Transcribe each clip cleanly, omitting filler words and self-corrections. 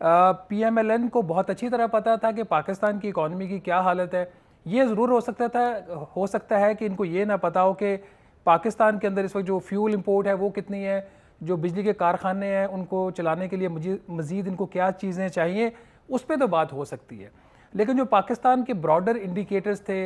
PMLN को बहुत अच्छी तरह पता था कि पाकिस्तान की इकॉनमी की क्या हालत है। ये ज़रूर हो सकता है कि इनको ये ना पता हो कि पाकिस्तान के अंदर इस वक्त जो फ्यूल इंपोर्ट है वो कितनी है, जो बिजली के कारखाने हैं उनको चलाने के लिए मज़ीद इनको क्या चीज़ें चाहिए, उस पर तो बात हो सकती है। लेकिन जो पाकिस्तान के ब्रॉडर इंडिकेटर्स थे,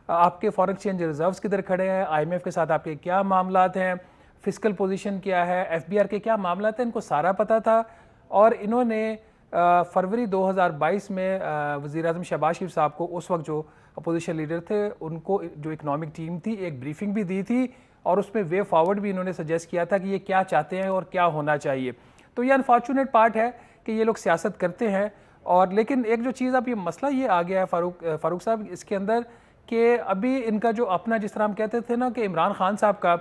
आपके फॉरेन एक्सचेंज रिजर्व्स किधर खड़े हैं, IMF के साथ आपके क्या मामलात हैं, फिस्कल पोजीशन क्या है, FBR के क्या मामलात हैं, इनको सारा पता था। और इन्होंने फरवरी 2022 में वज़ीर-ए-आज़म शहबाज शरीफ साहब को, उस वक्त जो अपोजिशन लीडर थे, उनको जो इकनॉमिक टीम थी, एक ब्रीफिंग भी दी थी और उसमें वे फॉरवर्ड भी इन्होंने सजेस्ट किया था कि ये क्या चाहते हैं और क्या होना चाहिए। तो ये अनफॉर्चुनेट पार्ट है कि ये लोग सियासत करते हैं। और लेकिन एक जो चीज़ अब ये मसला ये आ गया है फ़ारूक साहब इसके अंदर, कि अभी इनका जो अपना, जिस तरह हम कहते थे ना कि इमरान खान साहब का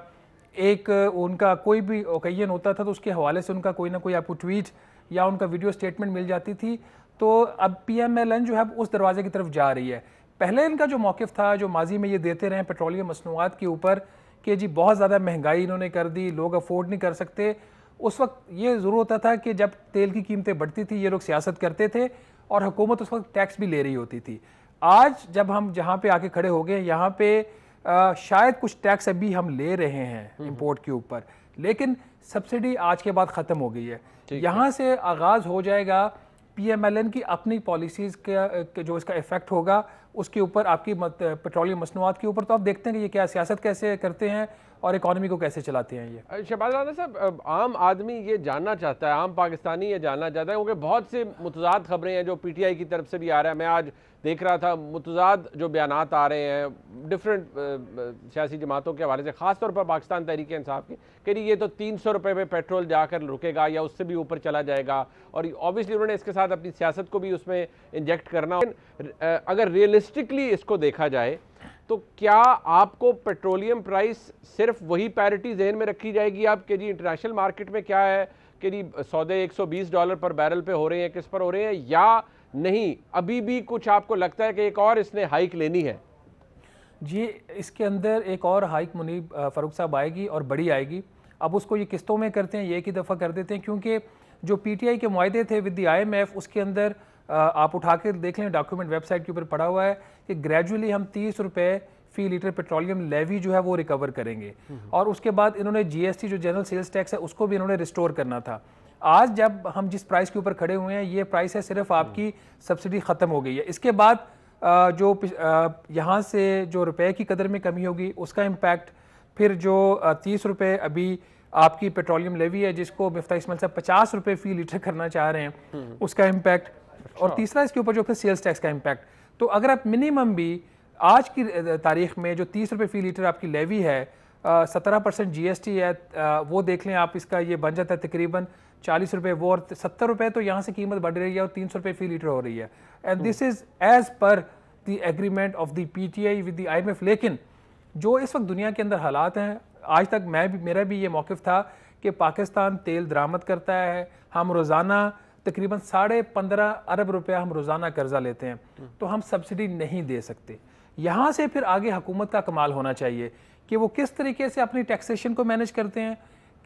एक उनका कोई भी ओकेजन होता था तो उसके हवाले से उनका कोई ना कोई आपको ट्वीट या उनका वीडियो स्टेटमेंट मिल जाती थी। तो अब PMLN जो है उस दरवाजे की तरफ जा रही है। पहले इनका जो मौक़िफ़ था, जो माजी में ये देते रहे पेट्रोलियम मसनूआत के ऊपर, कि जी बहुत ज़्यादा महंगाई इन्होंने कर दी, लोग अफोर्ड नहीं कर सकते, उस वक्त ये ज़रूर होता था कि जब तेल की कीमतें बढ़ती थी ये लोग सियासत करते थे और हुकूमत उस वक्त टैक्स भी ले रही होती थी। आज जब हम जहाँ पे आके खड़े हो गए, यहाँ पे शायद कुछ टैक्स अभी हम ले रहे हैं इंपोर्ट के ऊपर, लेकिन सब्सिडी आज के बाद ख़त्म हो गई है। यहाँ से आगाज़ हो जाएगा PMLN की अपनी पॉलिसीज़ का जो इसका इफ़ेक्ट होगा उसके ऊपर, आपकी पेट्रोलियम मसनूआत के ऊपर। तो आप देखते हैं कि ये क्या सियासत कैसे करते हैं और इकॉनमी को कैसे चलाते हैं। ये शहबाज साहब, आम आदमी ये जानना चाहता है, आम पाकिस्तानी ये जानना चाहता है, क्योंकि बहुत से मुतज़ाद खबरें हैं जो PTI की तरफ से भी आ रहा है। मैं आज देख रहा था मुतज़ाद जो बयानात आ रहे हैं डिफरेंट सियासी जमातों के हवाले से, ख़ासतौर पर पाकिस्तान तहरीक इंसाफ के, कि ये तो 300 रुपये पे पेट्रोल जाकर रुकेगा या उससे भी ऊपर चला जाएगा, और ऑब्वियसली उन्होंने इसके साथ अपनी सियासत को भी उसमें इंजेक्ट करना। अगर रियलिस्टिकली इसको देखा जाए तो क्या आपको पेट्रोलियम प्राइस सिर्फ वही पैरिटी जहन में रखी जाएगी आप कि जी इंटरनेशनल मार्केट में क्या है कि जी सौदे $120 पर बैरल पे हो रहे हैं, किस पर हो रहे हैं, या नहीं अभी भी कुछ आपको लगता है कि एक और इसने हाइक लेनी है? जी, इसके अंदर एक और हाइक मुनीब फ़ारूक साहब आएगी और बड़ी आएगी। अब उसको ये किस्तों में करते हैं, ये एक ही दफ़ा कर देते हैं, क्योंकि जो PTI के मुआहदे थे विद द IMF, उसके अंदर आप उठा के देख लें, डॉक्यूमेंट वेबसाइट के ऊपर पड़ा हुआ है कि ग्रेजुअली हम 30 रुपये फ़ी लीटर पेट्रोलियम लेवी जो है वो रिकवर करेंगे। और उसके बाद इन्होंने GST जो जनरल सेल्स टैक्स है उसको भी इन्होंने रिस्टोर करना था। आज जब हम जिस प्राइस के ऊपर खड़े हुए हैं, ये प्राइस है सिर्फ आपकी सब्सिडी ख़त्म हो गई है। इसके बाद जो यहाँ से जो रुपए की कदर में कमी होगी उसका इम्पैक्ट, फिर जो 30 रुपये अभी आपकी पेट्रोलियम लेवी है जिसको मिफ्ता इस्माइल साहब 50 रुपये फ़ी लीटर करना चाह रहे हैं, उसका इम्पैक्ट, और तीसरा इसके ऊपर जो फिर सेल्स टैक्स का इम्पैक्ट। तो अगर आप मिनिमम भी आज की तारीख में जो 30 रुपये फ़ी लीटर आपकी लेवी है, 17% GST है, वो देख लें आप, इसका ये बन जाता है तकरीबन 40 रुपये वो, और 70 रुपये तो यहाँ से कीमत बढ़ रही है और 300 रुपये फ़ी लीटर हो रही है। And this is as per the agreement of the PTI with the IMF। लेकिन जो इस वक्त दुनिया के अंदर हालात हैं, आज तक मेरा भी ये मौक़िफ़ था कि पाकिस्तान तेल दरामद करता है, हम रोज़ाना तकरीबन 15.5 अरब रुपया हम रोज़ाना कर्जा लेते हैं, तो हम सब्सिडी नहीं दे सकते। यहाँ से फिर आगे हुकूमत का कमाल होना चाहिए कि वो किस तरीके से अपनी टैक्सेशन को मैनेज करते हैं,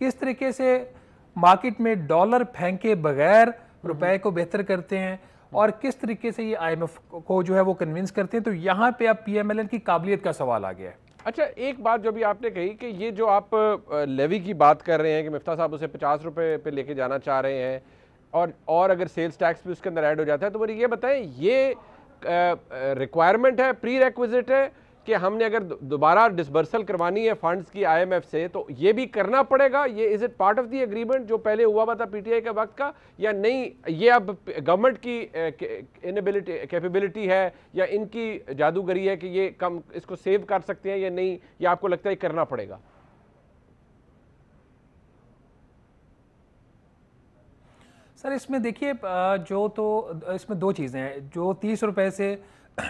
किस तरीके से मार्केट में डॉलर फेंके बगैर रुपए को बेहतर करते हैं, और किस तरीके से ये IMF को जो है वो कन्विंस करते हैं। तो यहाँ पे अब PMLN की काबिलियत का सवाल आ गया है। अच्छा, एक बात जो भी आपने कही कि ये जो आप लेवी की बात कर रहे हैं कि मिफ्ता साहब उसे 50 रुपये पे लेके जाना चाह रहे हैं, और अगर सेल्स टैक्स भी उसके अंदर ऐड हो जाता है, तो मुझे ये बताएं, ये रिक्वायरमेंट है, प्री रेक्विजिट है कि हमने अगर दोबारा डिसबर्सल करवानी है फंड्स की IMF से तो ये भी करना पड़ेगा? ये is it part of the agreement जो पहले हुआ था PTI के वक्त का, या नहीं ये अब गवर्नमेंट की इनएबिलिटी कैपेबिलिटी है या इनकी जादूगरी है कि ये कम इसको सेव कर सकते हैं या नहीं, या आपको लगता है करना पड़ेगा? सर, इसमें देखिए, जो तो इसमें दो चीज़ें हैं। जो 30 रुपये से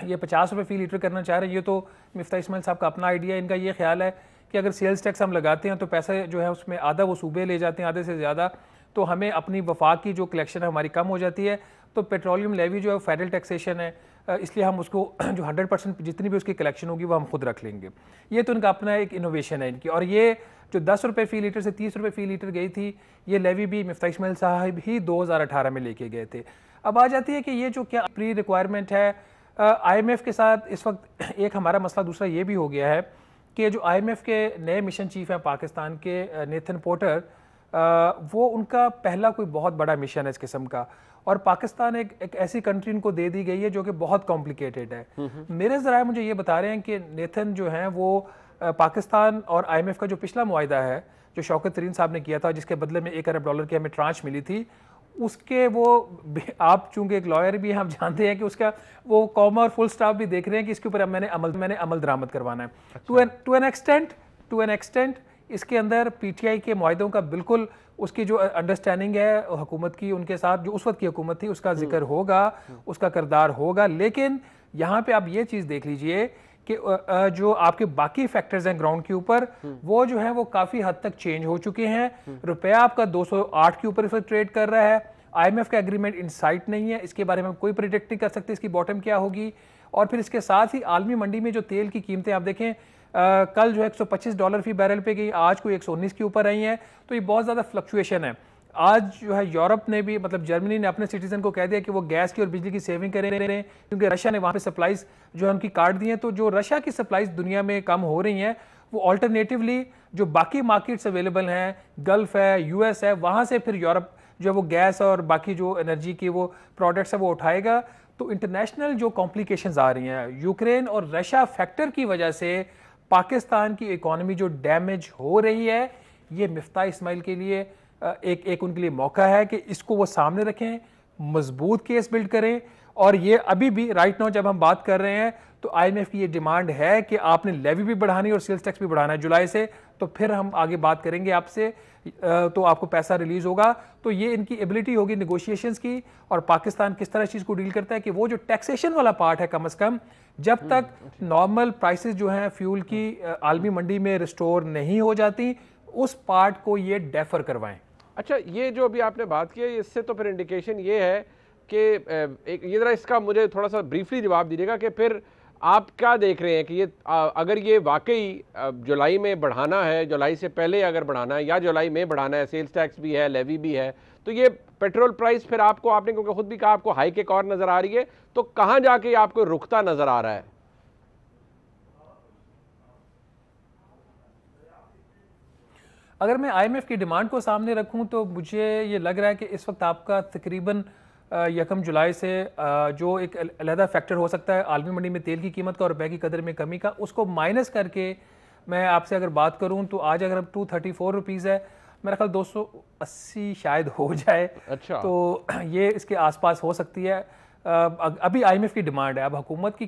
ये 50 रुपये फ़ी लीटर करना चाह रहे हैं, ये तो मिफ्ता इस्माइल साहब का अपना आइडिया है। इनका ये ख्याल है कि अगर सेल्स टैक्स हम लगाते हैं तो पैसा जो है उसमें आधा वो सूबे ले जाते हैं, आधे से ज़्यादा, तो हमें अपनी वफाक की जो कलेक्शन है हमारी कम हो जाती है। तो पेट्रोलियम लेवी जो है फेडरल टैक्सेशन है, इसलिए हम उसको जो 100% जितनी भी उसकी कलेक्शन होगी वो हम खुद रख लेंगे। ये तो इनका अपना एक इनोवेशन है इनकी, और ये जो 10 रुपये फ़ी लीटर से 30 रुपये फ़ी लीटर गई थी, ये लेवी भी मुफ्ती इस्माइल साहब ही 2018 में लेके गए थे। अब आ जाती है कि ये जो क्या प्री रिक्वायरमेंट है IMF के साथ इस वक्त एक हमारा मसला दूसरा ये भी हो गया है कि जो IMF के नए मिशन चीफ हैं पाकिस्तान के नेथन पोर्टर, वो उनका पहला कोई बहुत बड़ा मिशन है इस किस्म का, और पाकिस्तान एक ऐसी कंट्री इनको दे दी गई है जो कि बहुत कॉम्प्लिकेटेड है। मेरे ज़राए मुझे ये बता रहे हैं कि नेथन जो हैं वो पाकिस्तान और IMF का जो पिछला मुआहिदा है जो शौकत तरीन साहब ने किया था, जिसके बदले में $1 अरब की हमें ट्रांच मिली थी, उसके वो आप चूंकि एक लॉयर भी हम जानते हैं कि उसका वो कॉमा और फुल स्टॉप भी देख रहे हैं कि इसके ऊपर मैंने अमल दरामद करवाना है। टू एन एक्सटेंट इसके अंदर PTI के मुआहिदों का बिल्कुल उसकी जो अंडरस्टैंडिंग है हुकूमत की उनके साथ, जो उस वक्त की हुकूमत थी, उसका जिक्र होगा, उसका किरदार होगा। लेकिन यहाँ पे आप ये चीज़ देख लीजिए कि जो आपके बाकी फैक्टर्स हैं ग्राउंड के ऊपर, वो जो है वो काफ़ी हद तक चेंज हो चुके हैं। रुपया आपका 208 के ऊपर इस वक्त ट्रेड कर रहा है। IMF का एग्रीमेंट इन साइट नहीं है, इसके बारे में हम कोई प्रिडिक्ट नहीं कर सकते इसकी बॉटम क्या होगी। और फिर इसके साथ ही आलमी मंडी में जो तेल की कीमतें आप देखें, कल जो है $125 फी बैरल पे गई, आज कोई 119 के ऊपर आई हैं, तो ये बहुत ज़्यादा फ्लक्चुएशन है। आज जो है यूरोप ने भी, मतलब जर्मनी ने अपने सिटीजन को कह दिया कि वो गैस की और बिजली की सेविंग करें, क्योंकि रशिया ने वहाँ पे सप्लाईज जो है उनकी काट दी हैं। तो जो रशिया की सप्लाईज दुनिया में कम हो रही हैं, वो ऑल्टरनेटिवली जो बाकी मार्केट्स अवेलेबल हैं, गल्फ है, US है, वहाँ से फिर यूरोप जो वो गैस और बाकी जो एनर्जी की वो प्रोडक्ट्स है वो उठाएगा। तो इंटरनेशनल जो कॉम्प्लिकेशंस आ रही हैं यूक्रेन और रशिया फैक्टर की वजह से पाकिस्तान की इकॉनमी जो डैमेज हो रही है, ये मुफ्ती इस्माइल के लिए एक उनके लिए मौका है कि इसको वो सामने रखें, मजबूत केस बिल्ड करें। और ये अभी भी राइट नाउ जब हम बात कर रहे हैं तो IMF की ये डिमांड है कि आपने लेवी भी बढ़ानी और सेल्स टैक्स भी बढ़ाना है जुलाई से, तो फिर हम आगे बात करेंगे आपसे, तो आपको पैसा रिलीज होगा। तो ये इनकी एबिलिटी होगी निगोशिएशंस की, और पाकिस्तान किस तरह इस चीज़ को डील करता है कि वो जो टैक्सेशन वाला पार्ट है कम से कम जब तक नॉर्मल प्राइसेस जो हैं फ्यूल की आलमी मंडी में रिस्टोर नहीं हो जाती, उस पार्ट को ये डेफर करवाएं। अच्छा, ये जो अभी आपने बात की है, इससे तो फिर इंडिकेशन ये है कि एक ये जरा इसका मुझे थोड़ा सा ब्रीफली जवाब दीजिएगा कि फिर आप क्या देख रहे हैं कि ये अगर ये वाकई जुलाई में बढ़ाना है, जुलाई से पहले अगर बढ़ाना है या जुलाई में बढ़ाना है, सेल्स टैक्स भी है, लेवी भी है, तो ये पेट्रोल प्राइस फिर आपने क्योंकि खुद भी कहा आपको हाइक एक और नज़र आ रही है, तो कहाँ जाके आपको रुकता नज़र आ रहा है? अगर मैं IMF की डिमांड को सामने रखूं तो मुझे ये लग रहा है कि इस वक्त आपका तकरीबन 1 जुलाई से जो एक अलहदा फैक्टर हो सकता है आलमी मंडी में तेल की कीमत का और रुपए की कदर में कमी का, उसको माइनस करके मैं आपसे अगर बात करूं तो आज अगर 234 रुपीज़ है, मेरा ख्याल 280 शायद हो जाए। अच्छा, तो ये इसके आसपास हो सकती है। अभी IMF की डिमांड है, अब हुकूमत की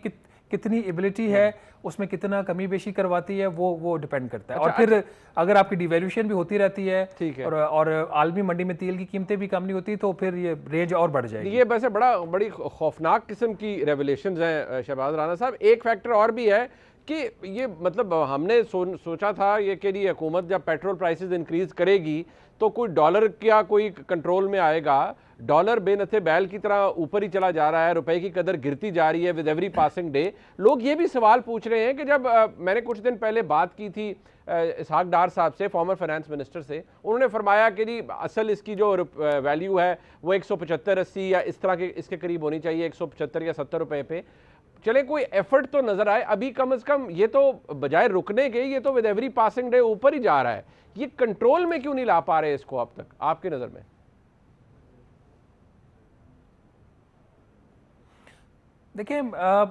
कितनी एबिलिटी है, उसमें कितना कमी बेशी करवाती है, वो डिपेंड करता है। और फिर अगर आपकी डिवैल्यूएशन भी होती रहती है, ठीक है, और आलमी मंडी में तेल की कीमतें भी कम नहीं होती, तो फिर ये रेंज और बढ़ जाएगी। ये वैसे बड़ी खौफनाक किस्म की रेवलेशंस हैं शहबाज राना साहब। एक फैक्टर और भी है कि ये मतलब हमने सोचा था ये कि ये हुकूमत जब पेट्रोल प्राइसेस इंक्रीज करेगी तो कोई डॉलर क्या कोई कंट्रोल में आएगा। डॉलर बेनथे बैल की तरह ऊपर ही चला जा रहा है, रुपए की कदर गिरती जा रही है विद एवरी पासिंग डे। लोग ये भी सवाल पूछ रहे हैं कि जब मैंने कुछ दिन पहले बात की थी इसहाक डार साहब से, फॉर्मर फाइनेंस मिनिस्टर से, उन्होंने फरमाया कि जी असल इसकी जो वैल्यू है वो 175-80 या इस तरह के इसके करीब होनी चाहिए, 175 या 70 रुपए पे। चले कोई एफर्ट तो नजर आए अभी, कम से कम ये तो बजाय रुकने के ये तो विद एवरी पासिंग डे ऊपर ही जा रहा है। ये कंट्रोल में क्यों नहीं ला पा रहे इसको अब तक आपकी नजर में? देखिए,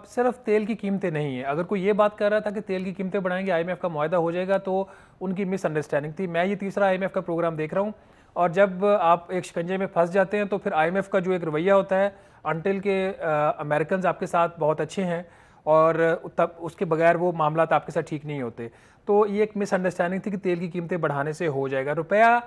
सिर्फ तेल की कीमतें नहीं है। अगर कोई ये बात कर रहा था कि तेल की कीमतें बढ़ाएंगे IMF का मुआहदा हो जाएगा, तो उनकी मिसअंडरस्टैंडिंग थी। मैं ये तीसरा IMF का प्रोग्राम देख रहा हूँ, और जब आप एक शिकंजे में फंस जाते हैं तो फिर IMF का जो एक रवैया होता है, अनटिल के अमेरिकन आपके साथ बहुत अच्छे हैं और तब उसके बगैर वो मामला आपके साथ ठीक नहीं होते। तो ये एक मिसअंडरस्टैंडिंग थी कि तेल की कीमतें बढ़ाने से हो जाएगा। रुपया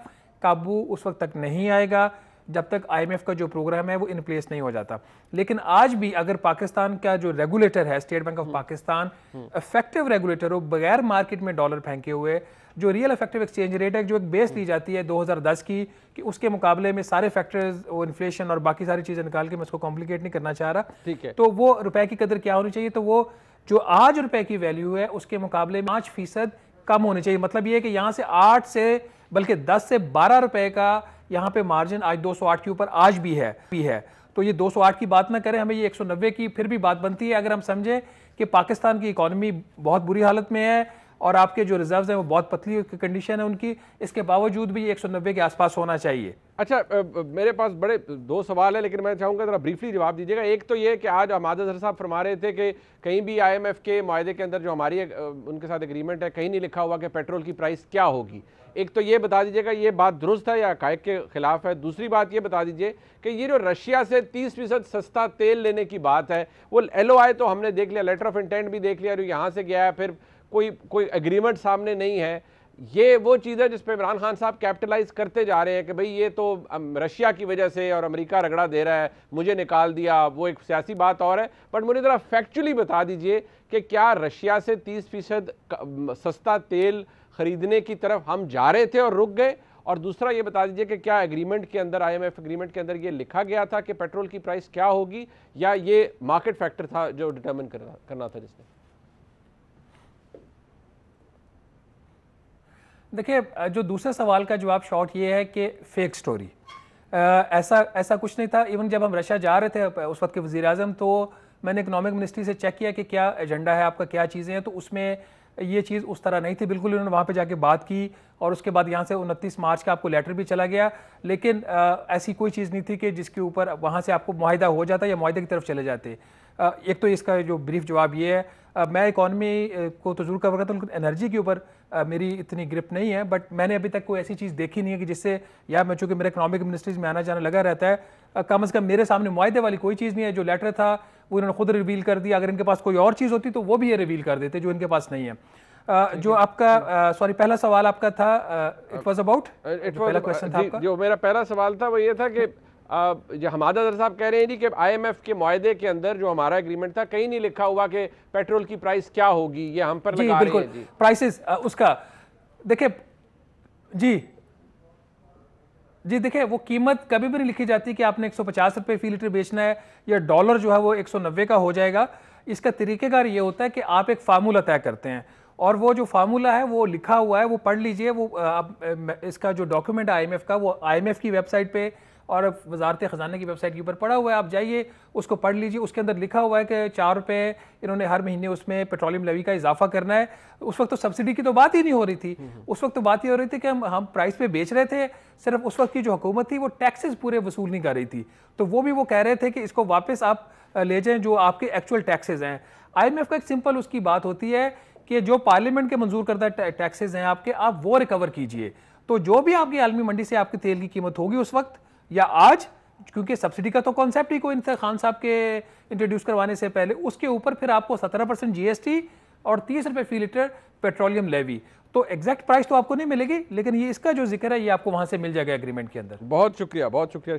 काबू उस वक्त तक नहीं आएगा जब तक IMF का जो प्रोग्राम है वो इन प्लेस नहीं हो जाता। लेकिन आज भी अगर पाकिस्तान का जो रेगुलेटर है, state bank of Pakistan, effective regulator हो, बगैर मार्केट में डॉलर फेंके हुए, जो रियल इफेक्टिव एक्सचेंज रेट है, जो एक बेस ली जाती है 2010 की, कि उसके मुकाबले में सारे फैक्टर्स, वो इन्फ्लेशन और बाकी सारी चीजें निकाल के मैं उसको कॉम्प्लिकेट नहीं करना चाह रहा, ठीक है, तो वो रुपए की कदर क्या होनी चाहिए, तो वो जो आज रुपए की वैल्यू है उसके मुकाबले 5% कम होनी चाहिए। मतलब ये है कि यहाँ से 8 से बल्कि 10 से 12 रुपए का यहाँ पे मार्जिन आज 208 के ऊपर आज भी है। तो ये 208 की बात ना करें, हमें ये 190 की फिर भी बात बनती है अगर हम समझें कि पाकिस्तान की इकॉनमी बहुत बुरी हालत में है और आपके जो रिजर्व्स हैं वो बहुत पतली कंडीशन है उनकी, इसके बावजूद भी 190 के आसपास होना चाहिए। अच्छा, मेरे पास बड़े दो सवाल है, लेकिन मैं चाहूँगा ज़रा ब्रीफली जवाब दीजिएगा। एक तो ये कि आज हमाद अजहर साहब फरमा रहे थे कि कहीं भी IMF के मुआहदे के अंदर जो हमारी उनके साथ एग्रीमेंट है, कहीं नहीं लिखा हुआ कि पेट्रोल की प्राइस क्या होगी। एक तो ये बता दीजिएगा ये बात दुरुस्त है या हक़ाइक़ के खिलाफ है। दूसरी बात ये बता दीजिए कि ये जो रशिया से 30% सस्ता तेल लेने की बात है, वो LOI तो हमने देख लिया, लेटर ऑफ इंटेंट भी देख लिया, जो यहाँ से गया है, फिर कोई एग्रीमेंट सामने नहीं है। ये वो चीज़ है जिस पे इमरान खान साहब कैपिटलाइज करते जा रहे हैं कि भाई ये तो रशिया की वजह से और अमेरिका रगड़ा दे रहा है, मुझे निकाल दिया, वो एक सियासी बात और है। बट मुझे ज़रा फैक्चुअली बता दीजिए कि क्या रशिया से 30% सस्ता तेल खरीदने की तरफ हम जा रहे थे और रुक गए? और दूसरा ये बता दीजिए कि क्या एग्रीमेंट के अंदर, IMF एग्रीमेंट के अंदर ये लिखा गया था कि पेट्रोल की प्राइस क्या होगी, या ये मार्केट फैक्टर था जो डिटर्मिन करना था जिसने? देखिए, जो दूसरे सवाल का जवाब शॉर्ट ये है कि फेक स्टोरी, ऐसा कुछ नहीं था। इवन जब हम रशिया जा रहे थे उस वक्त के वज़ीर आज़म, तो मैंने इकनॉमिक मिनिस्ट्री से चेक किया कि क्या एजेंडा है आपका, क्या चीज़ें हैं, तो उसमें ये चीज़ उस तरह नहीं थी बिल्कुल। उन्होंने वहाँ पे जाके बात की और उसके बाद यहाँ से 29 मार्च का आपको लेटर भी चला गया, लेकिन ऐसी कोई चीज़ नहीं थी कि जिसके ऊपर वहाँ से आपको मुआहिदा हो जाता या मुआहिदे की तरफ चले जाते। एक तो इसका जो ब्रीफ जवाब ये है, मैं इकॉनमी को तो जरूर कवर करता हूँ, लेकिन एनर्जी के ऊपर मेरी इतनी ग्रिप नहीं है। बट मैंने अभी तक कोई ऐसी चीज़ देखी नहीं है कि जिससे, या मैं चूँकि मेरे इकनॉमिक मिनिस्ट्रीज में आना जाना लगा रहता है, कम से कम मेरे सामने मुआहिदे वाली कोई चीज़ नहीं है। जो लेटर था वो इन्होंने खुद रिवील कर दिया। अगर इनके पास कोई और चीज़ होती तो वो भी ये रिवील कर देते, जो इनके पास नहीं है। जो आपका सॉरी पहला सवाल आपका था, इट वाज अबाउट, पहला क्वेश्चन था आपका। जो मेरा पहला सवाल था वो ये था कि जो हमाद अजहर साहब कह रहे हैं जी कि IMF के मुआहदे के अंदर जो हमारा एग्रीमेंट था, कहीं नहीं लिखा हुआ कि पेट्रोल की प्राइस क्या होगी, ये हम पर लगा रहे हैं जी प्राइसेस उसका। देखिए जी देखिए, वो कीमत कभी भी नहीं लिखी जाती कि आपने 150 रुपये फी लीटर बेचना है या डॉलर जो है वो 190 का हो जाएगा। इसका तरीकेकार ये होता है कि आप एक फार्मूला तय करते हैं और वो जो फार्मूला है वो लिखा हुआ है, वो पढ़ लीजिए। वो इसका जो डॉक्यूमेंट है IMF का, वो IMF की वेबसाइट पे और वजारत ख़जाना की वेबसाइट के ऊपर पड़ा हुआ है, आप जाइए उसको पढ़ लीजिए। उसके अंदर लिखा हुआ है कि 4 रुपये इन्होंने हर महीने उसमें पेट्रोलियम लेवी का इजाफा करना है। उस वक्त तो सब्सिडी की तो बात ही नहीं हो रही थी, उस वक्त तो बात ही हो रही थी कि हम प्राइस पे बेच रहे थे। सिर्फ उस वक्त की जो हुकूमत थी वो टैक्सेस पूरे वसूल नहीं कर रही थी, तो वो भी वो कह रहे थे कि इसको वापस आप ले जाएं जो आपके एक्चुअल टैक्सेस हैं। IMF का एक सिंपल उसकी बात होती है कि जो पार्लियामेंट के मंजूर करता टैक्सेस हैं आपके, आप वो रिकवर कीजिए। तो जो भी आपकी आलमी मंडी से आपके तेल की कीमत होगी उस वक्त या आज, क्योंकि सब्सिडी का तो कॉन्सेप्ट ही कोई खान साहब के इंट्रोड्यूस करवाने से पहले, उसके ऊपर फिर आपको 17% GST और 30 रुपये फी लीटर पेट्रोलियम लेवी। तो एग्जैक्ट प्राइस तो आपको नहीं मिलेगी, लेकिन ये इसका जो जिक्र है ये आपको वहां से मिल जाएगा एग्रीमेंट के अंदर। बहुत शुक्रिया, बहुत शुक्रिया।